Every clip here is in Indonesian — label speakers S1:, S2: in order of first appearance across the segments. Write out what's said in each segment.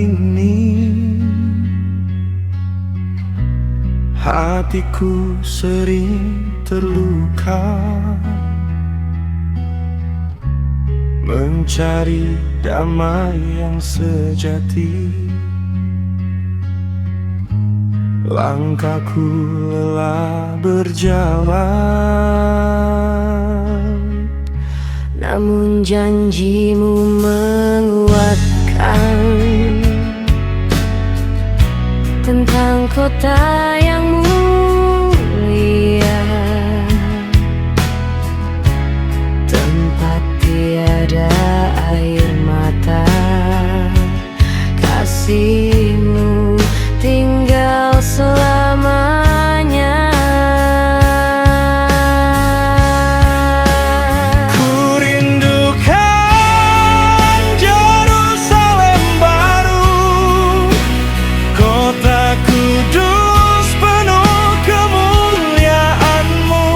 S1: ini hatiku sering terluka, mencari damai yang sejati. Langkahku lelah berjalan,
S2: namun janjimu menguatkan tentang kota yang mulia, tempat tiada air mata. Kasihmu tinggal selamanya.
S1: Ku rindukan Yerusalem baru, kota kudus penuh kemuliaan-Mu.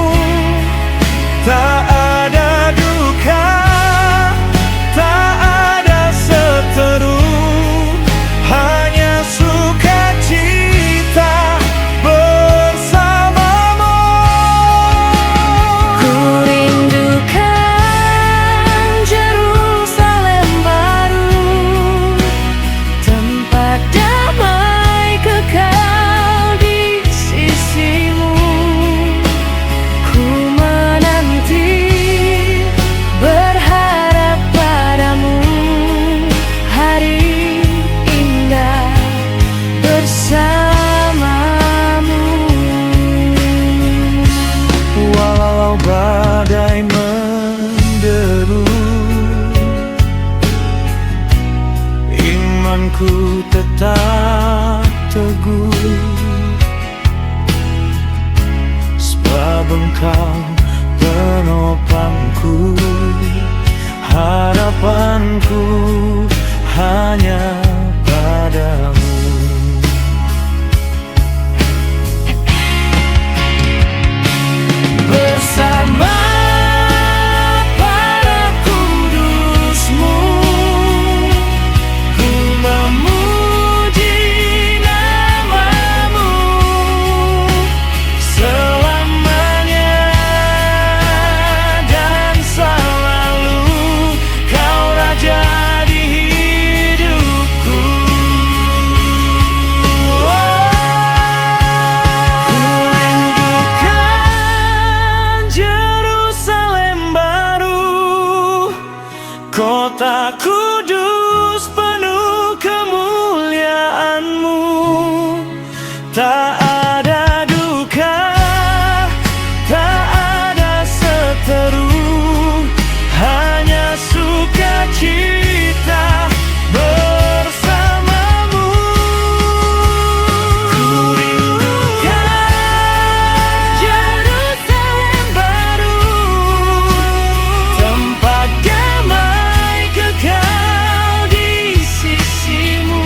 S1: Tak ada duka, tak ada seteru, hanya sukacita bersamamu.
S2: Ku rindukan Yerusalem baru, tempat damai kekal di sisimu. Ku menanti, berharap padamu, hari indah bersamamu.
S1: Walau badai menderu, imanku tetap teguh, sebab Engkau penopangku. Harapanku hanya padamu. Bersama para kudus-Mu, ku memuji nama-Mu selamanya dan selalu. Kau Raja di hidupku. Ku rindukan Yerusalem baru, kota kudus penuh kemuliaan-Mu. Tak ada duka, tak ada seteru, hanya sukacita bersamamu. Ku rindukan Yerusalem baru, tempat damai kekal di sisimu.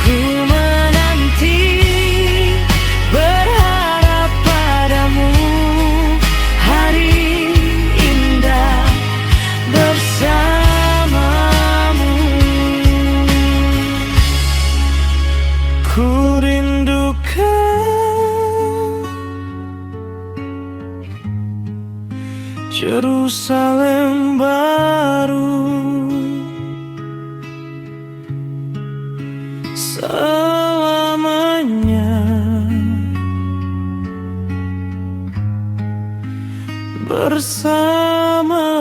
S1: Ku menanti, berharap padamu, hari indah bersamamu. Ku rindukan Yerusalem baru, selamanya bersamamu.